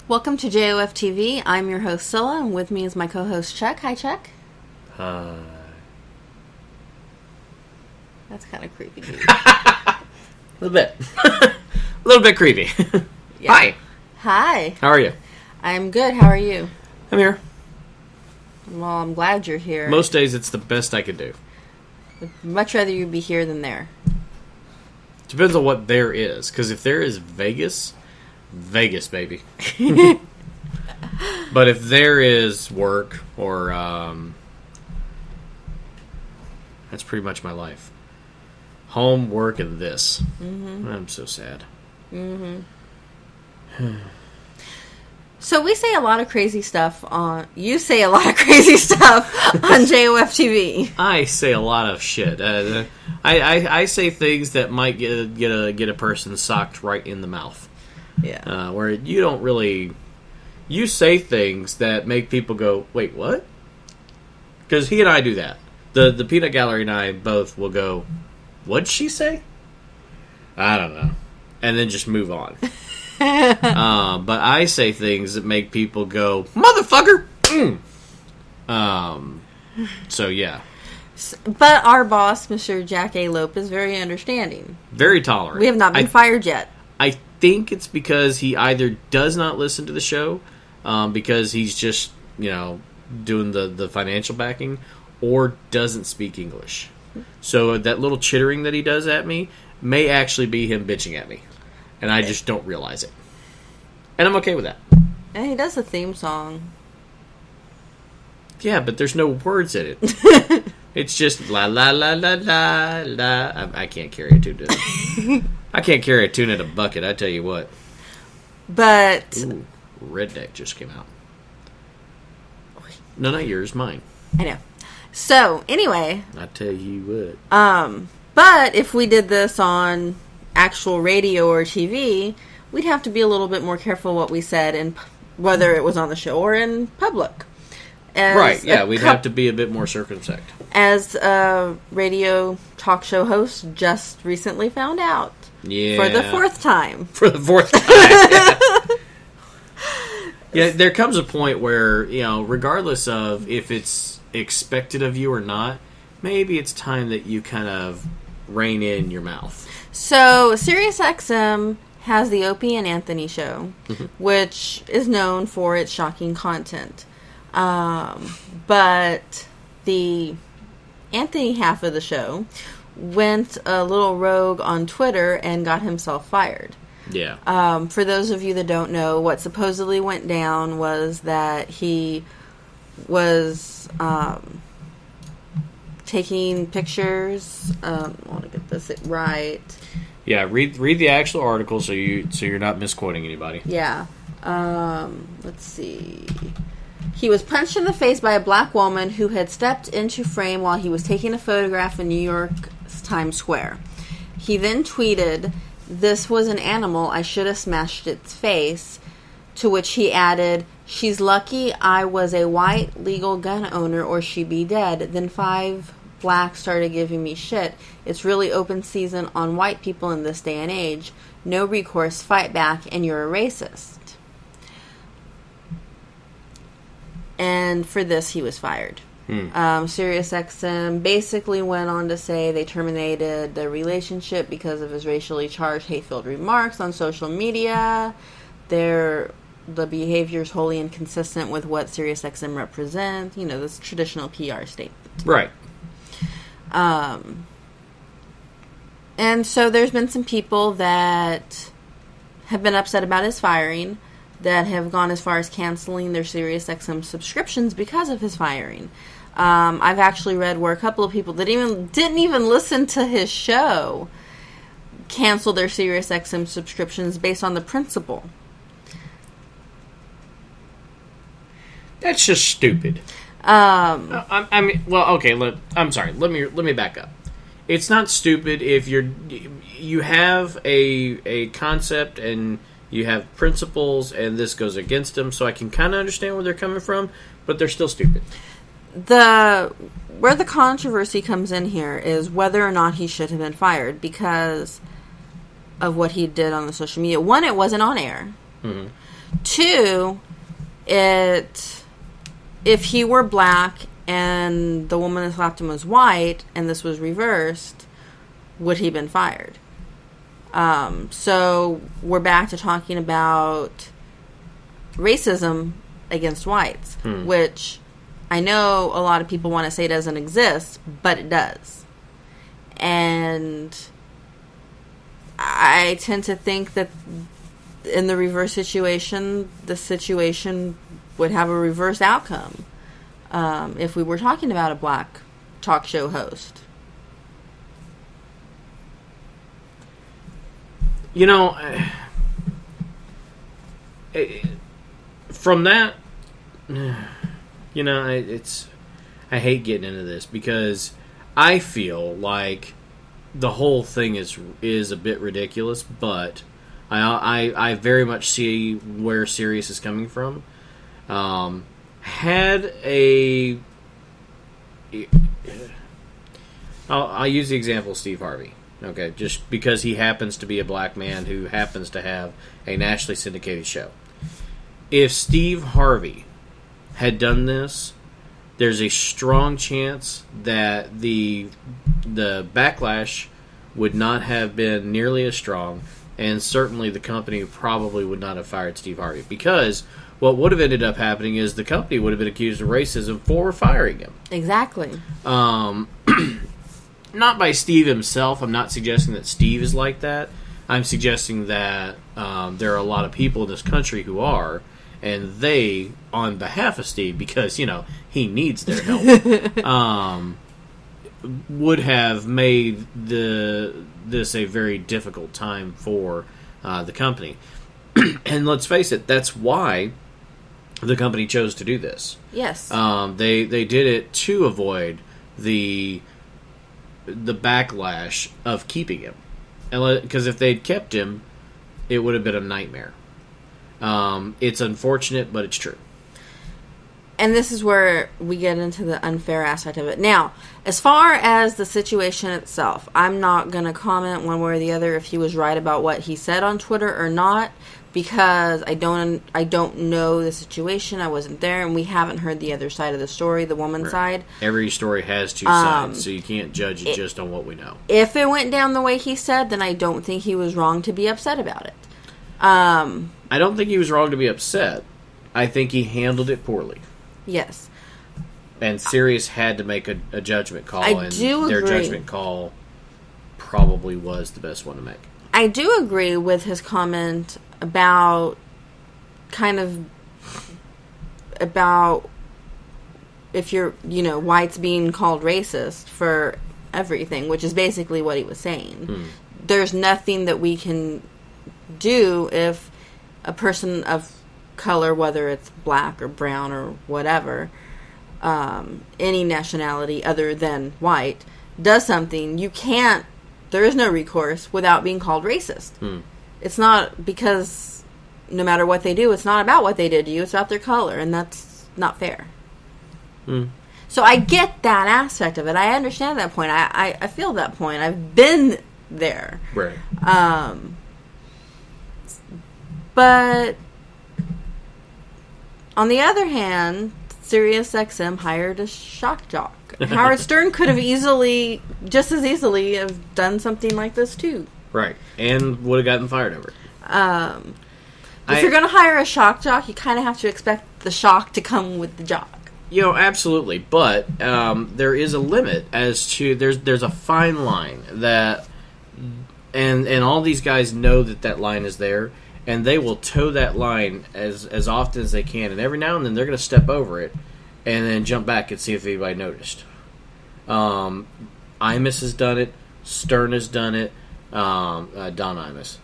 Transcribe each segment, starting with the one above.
Welcome to JoF TV. I'm your host, Scylla, and with me is my co-host, Chuck. Hi, Chuck. Hi. That's kind of creepy, dude. A little bit. A little bit creepy. Yeah. Hi. Hi. How are you? I'm good. How are you? I'm here. Well, I'm glad you're here. Most days it's the best I could do. I'd much rather you be here than there. Depends on what there is. Because if there is Vegas, baby. But if there is work or... that's pretty much my life. Home, work, and this. Mm-hmm. I'm so sad. Mm-hmm. So we say a lot of crazy stuff on... You say a lot of crazy stuff on JoF TV. I say a lot of shit. I say things that might get a person socked right in the mouth. Yeah. Where you don't really... You say things that make people go, wait, what? Because he and I do that. The Peanut Gallery and I both will go, what'd she say? I don't know. And then just move on. But I say things that make people go, motherfucker! So, yeah. But our boss, Mr. Jack A. Lope, is very understanding. Very tolerant. We have not been fired yet. I think it's because he either does not listen to the show, because he's just, doing the financial backing, or doesn't speak English. So that little chittering that he does at me may actually be him bitching at me. And I just don't realize it. And I'm okay with that. And he does a theme song. Yeah, but there's no words in it. It's just la la la la la la. I can't carry a tune. I can't carry a tune in a bucket, I tell you what. But... Ooh, Redneck just came out. No, not yours, mine. I know. So, anyway. I tell you what. But if we did this on actual radio or TV, we'd have to be a little bit more careful what we said, and whether it was on the show or in public. Right, yeah, we'd have to be a bit more circumspect. As a radio talk show host just recently found out. Yeah. For the fourth time. For the fourth time, yeah, there comes a point where, regardless of if it's expected of you or not, maybe it's time that you kind of rein in your mouth. So, SiriusXM has the Opie and Anthony show, which is known for its shocking content. But the Anthony half of the show went a little rogue on Twitter and got himself fired. Yeah. For those of you that don't know, what supposedly went down was that he was taking pictures. I want to get this right. Yeah, read the actual article so you're not misquoting anybody. Yeah. Let's see. He was punched in the face by a black woman who had stepped into frame while he was taking a photograph in New York's Times Square. He then tweeted, "This was an animal. I should have smashed its face." To which he added, "She's lucky I was a white legal gun owner or she'd be dead." Then 5 blacks started giving me shit. "It's really open season on white people in this day and age. No recourse, fight back, and you're a racist." And for this, he was fired. SiriusXM basically went on to say they terminated the relationship because of his racially charged, hate-filled remarks on social media. The behavior is wholly inconsistent with what SiriusXM represents. This traditional PR statement. Right. And so there's been some people that have been upset about his firing, that have gone as far as canceling their SiriusXM subscriptions because of his firing. I've actually read where a couple of people that didn't even listen to his show canceled their SiriusXM subscriptions based on the principle. That's just stupid. I mean, well, okay. I'm sorry. Let me back up. It's not stupid if you have a concept and you have principles, and this goes against them. So I can kind of understand where they're coming from, but they're still stupid. Where the controversy comes in here is whether or not he should have been fired because of what he did on the social media. One, it wasn't on air. Mm-hmm. Two, if he were black and the woman that slapped him was white and this was reversed, would he have been fired? So we're back to talking about racism against whites, which I know a lot of people want to say doesn't exist, but it does. And I tend to think that in the reverse situation, the situation would have a reverse outcome if we were talking about a black talk show host. You know, from that, you know, I hate getting into this because I feel like the whole thing is a bit ridiculous, but I very much see where Sirius is coming from. I'll use the example of Steve Harvey. Okay, just because he happens to be a black man who happens to have a nationally syndicated show. If Steve Harvey had done this, there's a strong chance that the backlash would not have been nearly as strong, and certainly the company probably would not have fired Steve Harvey, because what would have ended up happening is the company would have been accused of racism for firing him. Exactly. Not by Steve himself. I'm not suggesting that Steve is like that. I'm suggesting that there are a lot of people in this country who are, and they, on behalf of Steve, because, you know, he needs their help, would have made this a very difficult time for the company. And let's face it, that's why the company chose to do this. Yes. They did it to avoid the backlash of keeping him, because if they'd kept him, it would have been a nightmare. It's unfortunate, but it's true. And this is where we get into the unfair aspect of it. Now, as far as the situation itself, I'm not going to comment one way or the other if he was right about what he said on Twitter or not, because I don't know the situation. I wasn't there, and we haven't heard the other side of the story, the woman's side. Every story has two sides, so you can't judge it just on what we know. If it went down the way he said, then I don't think he was wrong to be upset about it. I don't think he was wrong to be upset. I think he handled it poorly. Yes. And Sirius had to make a judgment call, I do their agree. judgment call probably was the best one to make. I do agree with his comment about if you're, whites being called racist for everything, which is basically what he was saying. There's nothing that we can do if a person of color, whether it's black or brown or whatever, any nationality other than white, does something, there is no recourse without being called racist. It's not, because no matter what they do, it's not about what they did to you, it's about their color, and that's not fair. So I get that aspect of it. I understand that point. I feel that point. I've been there. Right. But on the other hand, SiriusXM hired a shock jock. Howard Stern could have just as easily have done something like this too. Right. And would have gotten fired over it. If you're going to hire a shock jock, you kind of have to expect the shock to come with the jock. Absolutely. But there is a limit as to there's a fine line that, and all these guys know that line is there, and they will toe that line as often as they can, and every now and then they're going to step over it and then jump back and see if anybody noticed. Imus has done it. Stern has done it. Don Imus.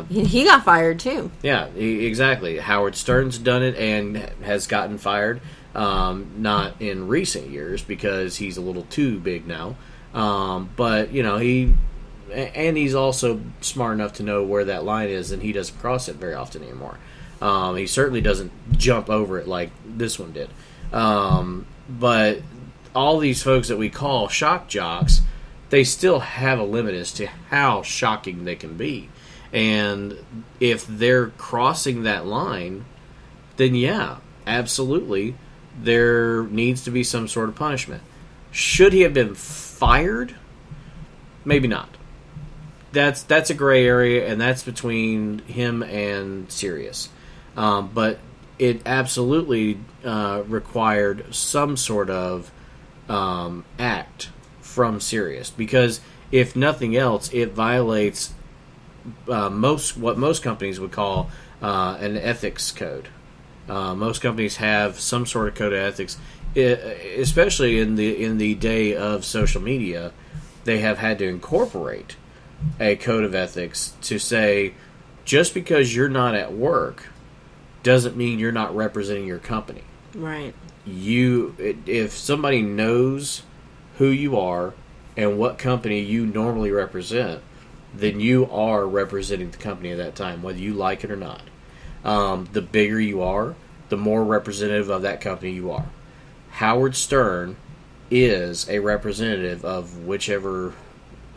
He got fired too. Yeah, exactly. Howard Stern's done it and has gotten fired. Not in recent years because he's a little too big now. But he's also smart enough to know where that line is, and he doesn't cross it very often anymore. He certainly doesn't jump over it like this one did. But all these folks that we call shock jocks, they still have a limit as to how shocking they can be. And if they're crossing that line, then yeah, absolutely, there needs to be some sort of punishment. Should he have been fired? Maybe not. That's a gray area, and that's between him and Sirius. But it absolutely required some sort of act from Sirius, because if nothing else, it violates what most companies would call an ethics code. Most companies have some sort of code of ethics, especially in the day of social media. They have had to incorporate a code of ethics to say, just because you're not at work doesn't mean you're not representing your company. Right. If somebody knows who you are and what company you normally represent, then you are representing the company at that time, whether you like it or not. The bigger you are, the more representative of that company you are. Howard Stern is a representative of whichever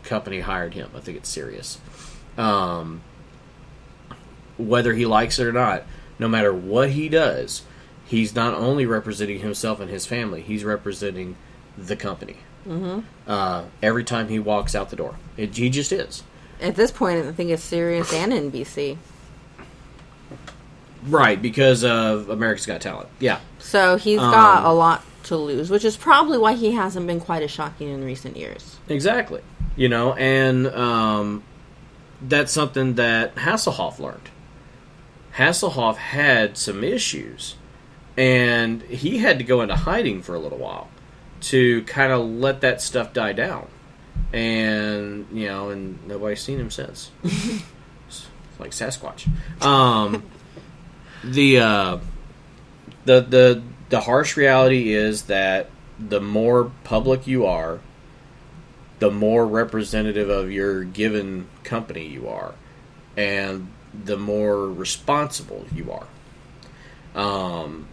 company hired him. I think it's Sirius. Whether he likes it or not, no matter what he does, he's not only representing himself and his family, he's representing the company. Mm-hmm. Every time he walks out the door. He just is. At this point, I think it's Sirius and NBC. Right, because of America's Got Talent. Yeah. So he's got a lot to lose, which is probably why he hasn't been quite as shocking in recent years. Exactly. And that's something that Hasselhoff learned. Hasselhoff had some issues, and he had to go into hiding for a little while to kind of let that stuff die down. And, and nobody's seen him since. It's like Sasquatch. The harsh reality is that the more public you are, the more representative of your given company you are, and the more responsible you are. And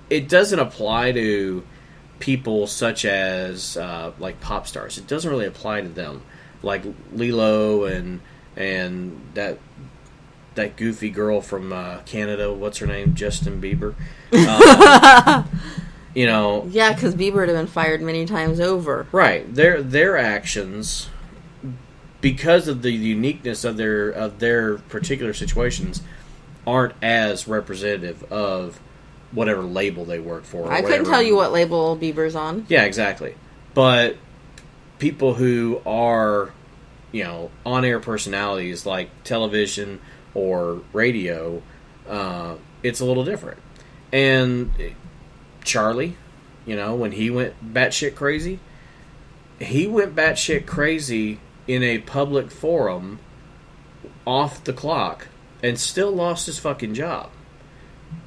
it doesn't apply to people such as like pop stars. It doesn't really apply to them, like Lilo and that goofy girl from Canada. What's her name? Justin Bieber. Yeah, because Bieber would have been fired many times over. Right. Their actions, because of the uniqueness of their particular situations, aren't as representative of whatever label they work for. I couldn't tell you what label Bieber's on. Yeah, exactly. But people who are, on-air personalities like television or radio, it's a little different. And Charlie, when he went batshit crazy in a public forum off the clock and still lost his fucking job.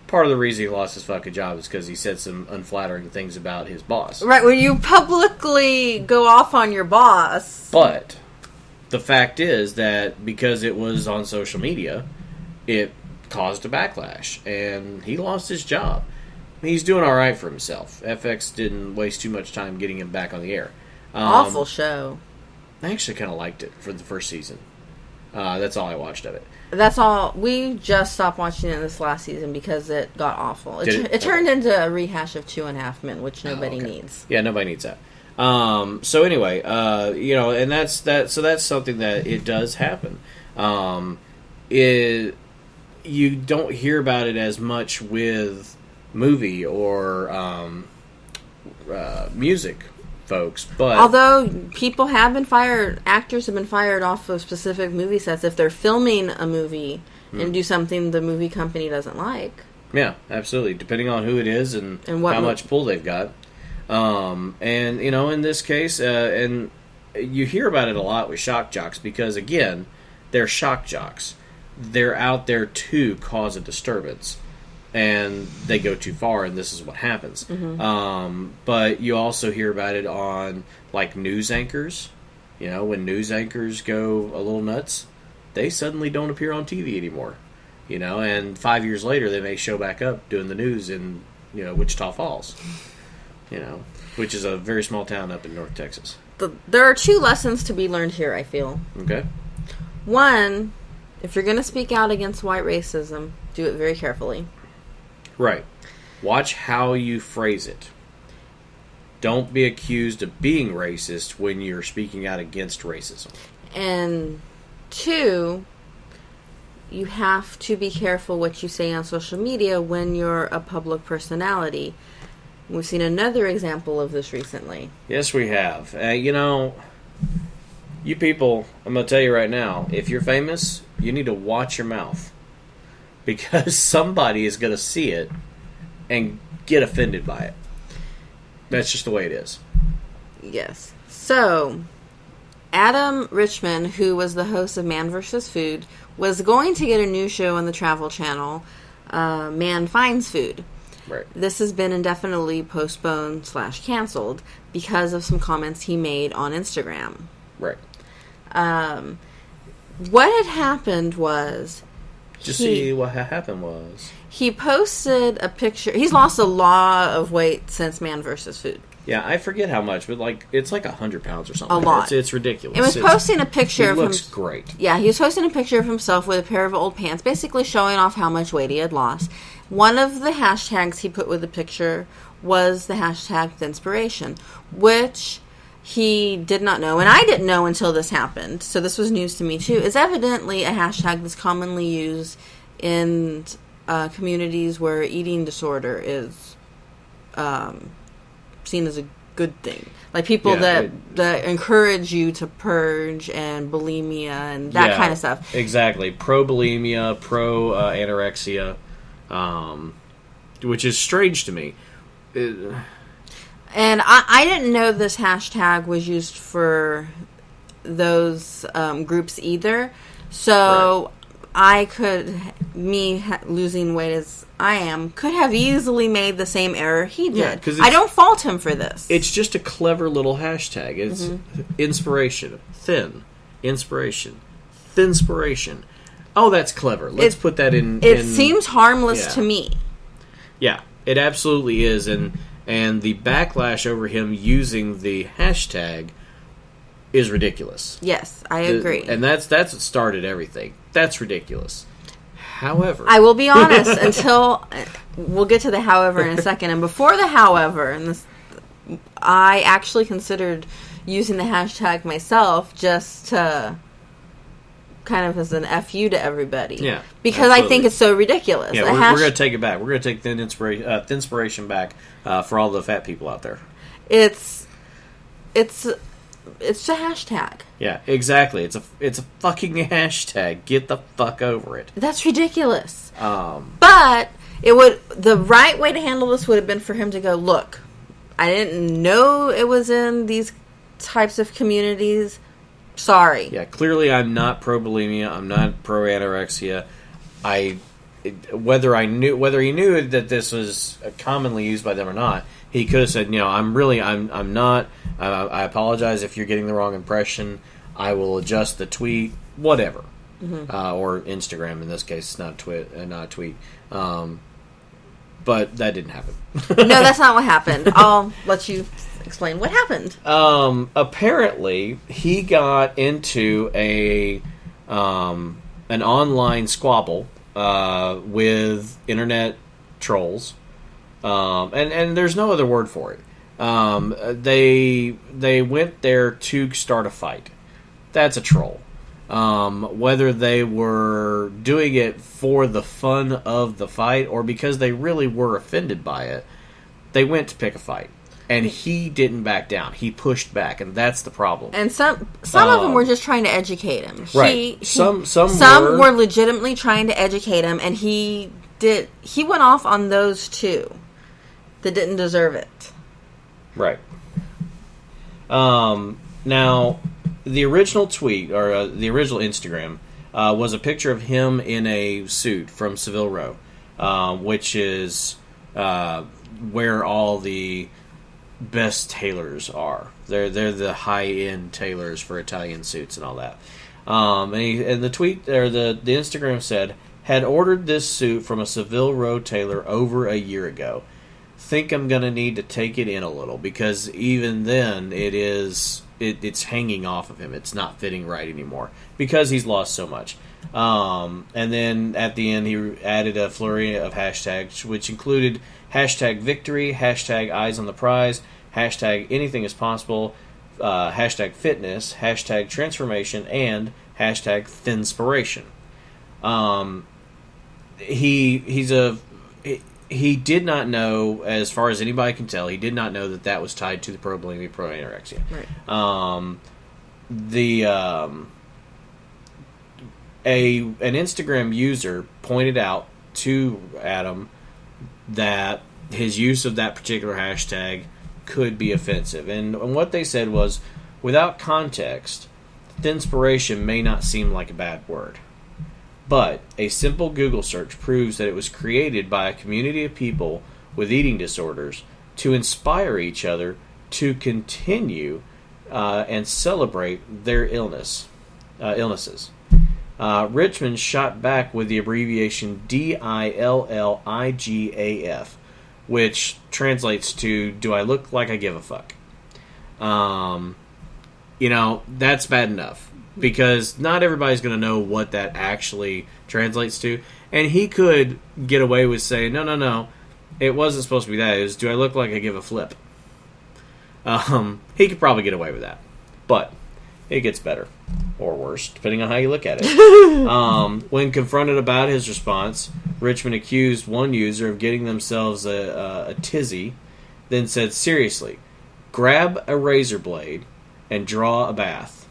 Part of the reason he lost his fucking job is because he said some unflattering things about his boss. Right, when you publicly go off on your boss. But the fact is that because it was on social media, it caused a backlash, and he lost his job. He's doing all right for himself. FX didn't waste too much time getting him back on the air. Awful show. I actually kind of liked it for the first season. That's all I watched of it. That's all. We just stopped watching it this last season because it got awful. It turned into a rehash of 2.5 Men, which nobody needs. Yeah, nobody needs that. So anyway, and that's that. So that's something that it does happen. You don't hear about it as much with movie or music folks, but although people have been fired, actors have been fired off of specific movie sets if they're filming a movie and do something the movie company doesn't like. Yeah, absolutely. Depending on who it is and how much pull they've got. And in this case, and you hear about it a lot with shock jocks because again, they're shock jocks. They're out there to cause a disturbance. And they go too far, and this is what happens. Mm-hmm. But you also hear about it on, like, news anchors. When news anchors go a little nuts, they suddenly don't appear on TV anymore. And 5 years later, they may show back up doing the news in, Wichita Falls. which is a very small town up in North Texas. There are 2 lessons to be learned here, I feel. Okay. One, if you're going to speak out against white racism, do it very carefully. Right. Watch how you phrase it. Don't be accused of being racist when you're speaking out against racism. And 2, you have to be careful what you say on social media when you're a public personality. We've seen another example of this recently. Yes, we have. You people, I'm going to tell you right now, if you're famous, you need to watch your mouth. Because somebody is going to see it and get offended by it. That's just the way it is. Yes. So, Adam Richman, who was the host of Man vs. Food, was going to get a new show on the Travel Channel, Man Finds Food. Right. This has been indefinitely postponed/canceled because of some comments he made on Instagram. Right. What had happened was... what happened was... He posted a picture... He's lost a lot of weight since Man vs. Food. Yeah, I forget how much, but it's like 100 pounds or something. A lot. It's ridiculous. He was posting a picture of him. He looks great. Yeah, he was posting a picture of himself with a pair of old pants, basically showing off how much weight he had lost. One of the hashtags he put with the picture was the hashtag Thinspiration, which he did not know, and I didn't know until this happened, so this was news to me too, is evidently a hashtag that's commonly used in communities where eating disorder is seen as a good thing. Like people that encourage you to purge and bulimia and that kind of stuff. Exactly. Pro-bulimia, pro-anorexia, which is strange to me. And I didn't know this hashtag was used for those groups either. So... Right. Losing weight as I am, could have easily made the same error he did. Yeah, I don't fault him for this. It's just a clever little hashtag. It's inspiration, inspiration, thinspiration. Oh, that's clever. Let's put that in. It seems harmless to me. Yeah, it absolutely is. And the backlash over him using the hashtag is ridiculous. Yes, I agree. And that's what started everything. That's ridiculous. However, I will be honest until we'll get to the however in a second. And before the however, I actually considered using the hashtag myself just to kind of as an FU to everybody. Yeah, because absolutely. I think it's so ridiculous. Yeah, we're going to take it back. We're going to take Thinspiration back for all the fat people out there. It's a hashtag. Yeah, exactly. It's a fucking hashtag. Get the fuck over it. That's ridiculous. But the right way to handle this would have been for him to go, look, I didn't know it was in these types of communities. Sorry. Yeah, clearly I'm not pro bulimia. I'm not pro anorexia. Whether he knew that this was commonly used by them or not, he could have said, I'm not. I apologize if you're getting the wrong impression. I will adjust the tweet, whatever, or Instagram in this case. It's not a tweet. But that didn't happen. No, that's not what happened. I'll let you explain what happened. Apparently, he got into an online squabble with internet trolls. And there's no other word for it. They went there to start a fight. That's a troll. Whether they were doing it for the fun of the fight or because they really were offended by it, they went to pick a fight. And he didn't back down. He pushed back, and that's the problem. And some of them were just trying to educate him. Right. Some were legitimately trying to educate him, and he went off on those too that didn't deserve it. Right. Now, the original tweet, or the original Instagram, was a picture of him in a suit from Savile Row, which is where all the best tailors are. They're the high-end tailors for Italian suits and all that. And the tweet, or the Instagram said, had ordered this suit from a Savile Row tailor over a year ago. think I'm going to need to take it in a little, because even then it's hanging off of him. It's not fitting right anymore because he's lost so much. And then at the end, he added a flurry of hashtags, which included hashtag victory, hashtag eyes on the prize, hashtag anything is possible, hashtag fitness, hashtag transformation, and hashtag thinspiration. He did not know, as far as anybody can tell, he did not know that was tied to the pro bulimia, pro anorexia. Right. An Instagram user pointed out to Adam that his use of that particular hashtag could be offensive, and what they said was, without context, thinspiration may not seem like a bad word. But a simple Google search proves that it was created by a community of people with eating disorders to inspire each other to continue and celebrate their illnesses. Richmond shot back with the abbreviation DILLIGAF, which translates to, do I look like I give a fuck? That's bad enough, because not everybody's going to know what that actually translates to. And he could get away with saying, no, it wasn't supposed to be that. It was, do I look like I give a flip? He could probably get away with that. But it gets better, or worse, depending on how you look at it. When confronted about his response, Richmond accused one user of getting themselves a tizzy, then said, seriously, grab a razor blade and draw a bath.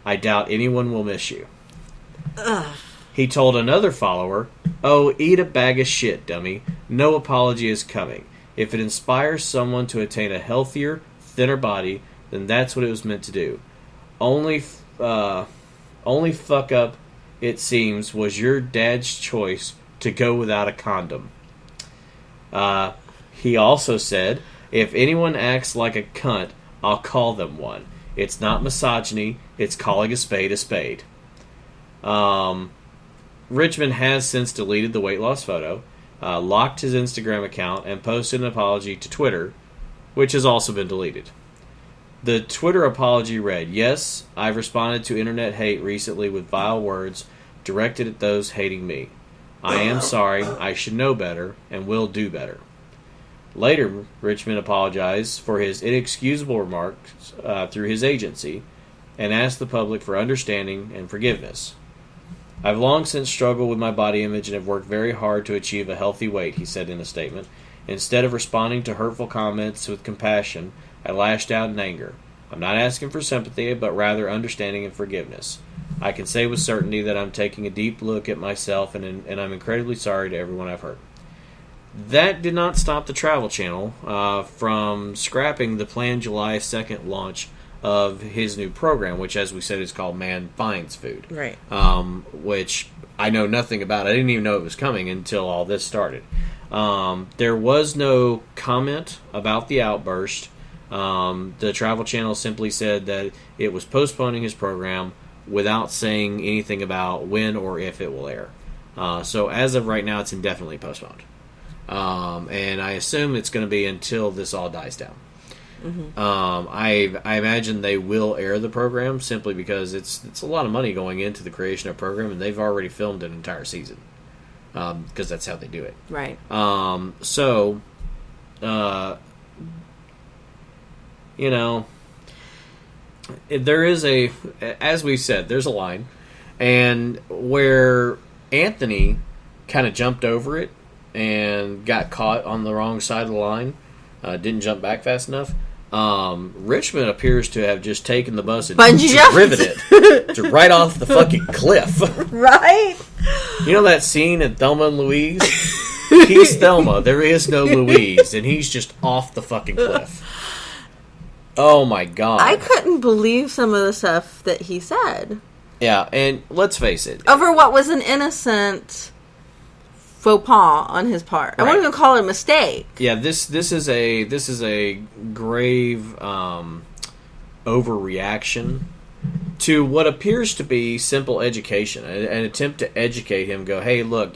I doubt anyone will miss you. Ugh. He told another follower, oh, eat a bag of shit, dummy. No apology is coming. If it inspires someone to attain a healthier, thinner body, then that's what it was meant to do. Only fuck up, it seems, was your dad's choice to go without a condom. He also said, if anyone acts like a cunt, I'll call them one. It's not misogyny, it's calling a spade a spade. Richmond has since deleted the weight loss photo, locked his Instagram account, and posted an apology to Twitter, which has also been deleted. The Twitter apology read, yes, I've responded to internet hate recently with vile words directed at those hating me. I am sorry, I should know better, and will do better. Later, Richmond apologized for his inexcusable remarks through his agency and asked the public for understanding and forgiveness. I've long since struggled with my body image and have worked very hard to achieve a healthy weight, he said in a statement. Instead of responding to hurtful comments with compassion, I lashed out in anger. I'm not asking for sympathy, but rather understanding and forgiveness. I can say with certainty that I'm taking a deep look at myself, and I'm incredibly sorry to everyone I've hurt. That did not stop the Travel Channel from scrapping the planned July 2nd launch of his new program, which, as we said, is called Man Finds Food. Right. Which I know nothing about. I didn't even know it was coming until all this started. There was no comment about the outburst. The Travel Channel simply said that it was postponing his program without saying anything about when or if it will air. So as of right now, it's indefinitely postponed. And I assume it's going to be until this all dies down. Mm-hmm. I imagine they will air the program simply because it's a lot of money going into the creation of a program, and they've already filmed an entire season because that's how they do it. Right. There is as we said, there's a line, and where Anthony kind of jumped over it and got caught on the wrong side of the line, didn't jump back fast enough. Richmond appears to have just taken the bus and driven it to right off the fucking cliff. Right? You know that scene in Thelma and Louise? He's Thelma, there is no Louise, and he's just off the fucking cliff. Oh my god. I couldn't believe some of the stuff that he said. Yeah, and let's face it. Over what was an innocent faux pas on his part. Right. I won't even call it a mistake. Yeah, this is a grave overreaction to what appears to be simple education, an attempt to educate him. Go, hey, look,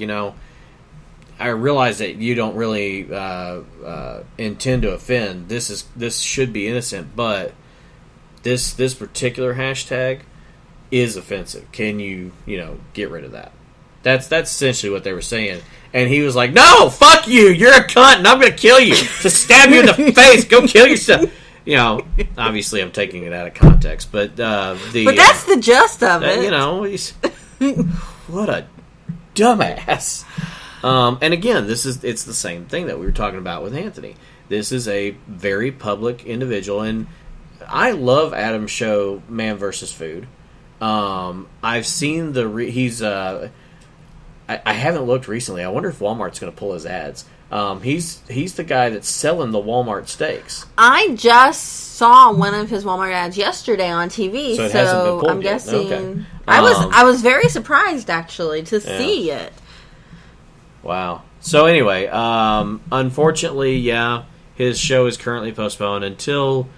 I realize that you don't really intend to offend. This should be innocent, but this particular hashtag is offensive. Can you get rid of that? That's essentially what they were saying. And he was like, "No, fuck you! You're a cunt, and I'm going to kill you. To stab you in the face. Go kill yourself." Obviously, I'm taking it out of context, but but that's the gist of it. What a dumbass. And again, it's the same thing that we were talking about with Anthony. This is a very public individual, and I love Adam's show, Man vs. Food. I've seen I haven't looked recently. I wonder if Walmart's going to pull his ads. He's the guy that's selling the Walmart steaks. I just saw one of his Walmart ads yesterday on TV, so it hasn't been pulled I'm yet. guessing. Okay. I was very surprised actually to see it. Wow. So anyway, unfortunately, his show is currently postponed until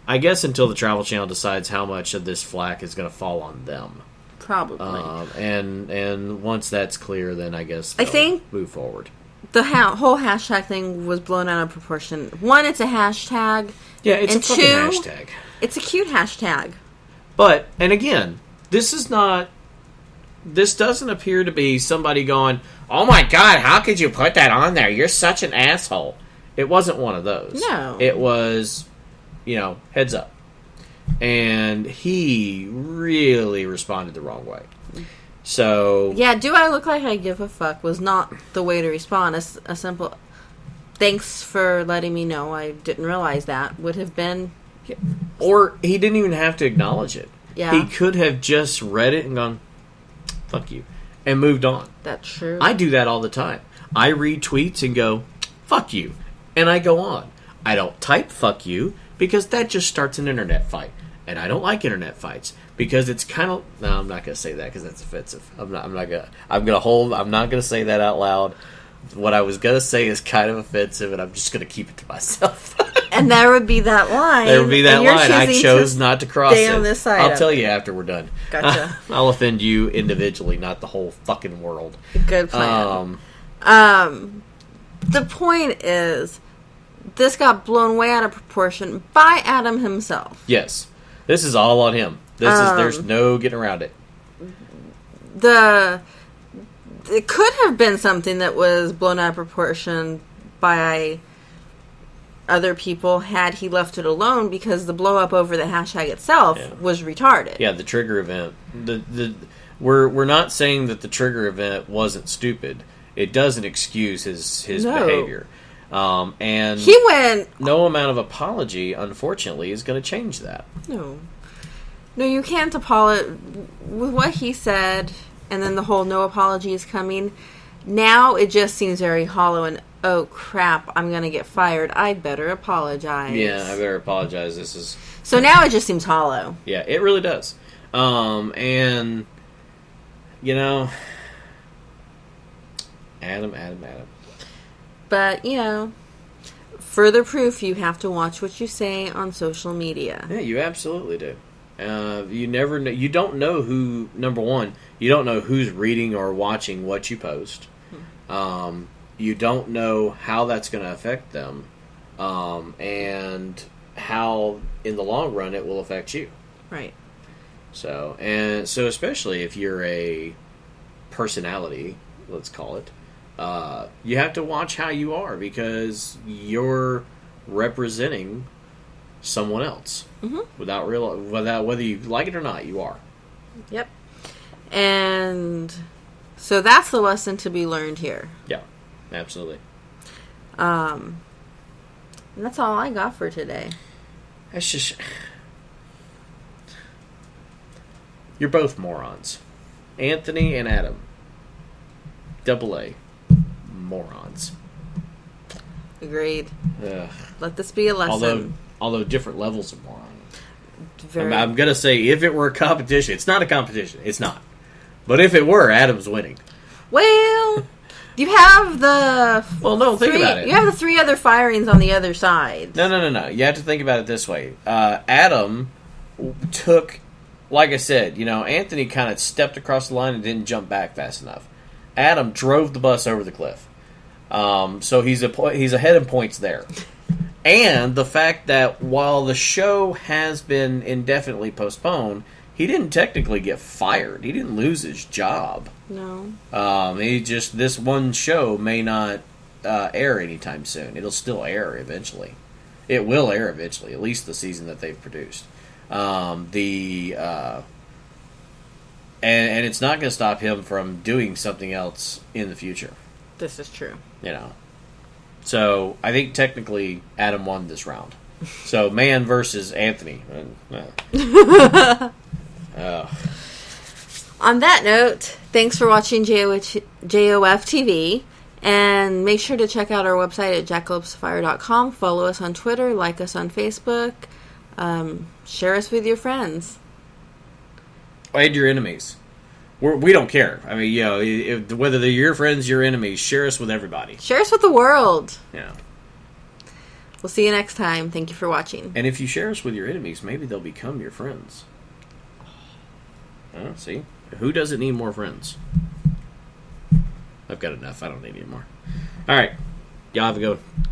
the Travel Channel decides how much of this flack is going to fall on them. Probably. And once that's clear, then I guess they'll move forward. The whole hashtag thing was blown out of proportion. One, it's a hashtag. Yeah, it's and a fucking hashtag. It's a cute hashtag. But, and again, this doesn't appear to be somebody going, "Oh my God, how could you put that on there? You're such an asshole." It wasn't one of those. No. It was, heads up. And he really responded the wrong way. So... Yeah, do I look like I give a fuck was not the way to respond. A simple, "Thanks for letting me know. I didn't realize that," would have been... Or he didn't even have to acknowledge it. Yeah. He could have just read it and gone, "Fuck you," and moved on. That's true. I do that all the time. I read tweets and go, "Fuck you," and I go on. I don't type "fuck you" because that just starts an internet fight. And I don't like internet fights because it's kind of... No, I'm not going to say that because that's offensive. I'm not going to say that out loud. What I was going to say is kind of offensive, and I'm just going to keep it to myself. And there would be that line. There would be that line. I chose not to cross it. On this side I'll tell you after we're done. Gotcha. I'll offend you individually, not the whole fucking world. Good plan. The point is, this got blown way out of proportion by Adam himself. Yes. This is all on him. There's no getting around it. It could have been something that was blown out of proportion by other people had he left it alone, because the blow up over the hashtag itself was retarded. Yeah, the trigger event. We're not saying that the trigger event wasn't stupid. It doesn't excuse his behavior. And he went. No amount of apology, unfortunately, is going to change that. No, you can't apologize with what he said, and then the whole "no apology is coming." Now it just seems very hollow, and oh crap, I'm going to get fired. I'd better apologize. Yeah, I better apologize. So now it just seems hollow. Yeah, it really does. And Adam. But, further proof, you have to watch what you say on social media. Yeah, you absolutely do. You never know. You don't know who, number one, you don't know who's reading or watching what you post. You don't know how that's going to affect them, and how, in the long run, it will affect you. Right. So especially if you're a personality, let's call it, you have to watch how you are, because you're representing someone else. Mm-hmm. without whether you like it or not, you are. Yep. And so that's the lesson to be learned here. Yeah, absolutely. And that's all I got for today. That's just... You're both morons. Anthony and Adam. AA. Morons. Agreed. Ugh. Let this be a lesson. Although different levels of moron. I'm going to say, if it were a competition, it's not a competition. It's not. But if it were, Adam's winning. Well, you have the... Well, no, think about it. You have the 3 other firings on the other side. No. You have to think about it this way. Adam took... Like I said, Anthony kind of stepped across the line and didn't jump back fast enough. Adam drove the bus over the cliff. So he's ahead in points there. And the fact that while the show has been indefinitely postponed, he didn't technically get fired. He didn't lose his job. No. This one show may not air anytime soon. It'll still air eventually. It will air eventually, at least the season that they've produced. And it's not going to stop him from doing something else in the future. This is true. So I think technically Adam won this round. So man versus Anthony. On that note, thanks for watching JoF TV. And make sure to check out our website at jackalopesfire.com. Follow us on Twitter. Like us on Facebook. Share us with your friends. And your enemies. We don't care. I mean, whether they're your friends, your enemies, share us with everybody. Share us with the world. Yeah. We'll see you next time. Thank you for watching. And if you share us with your enemies, maybe they'll become your friends. See? Who doesn't need more friends? I've got enough. I don't need any more. All right. Y'all have a good one.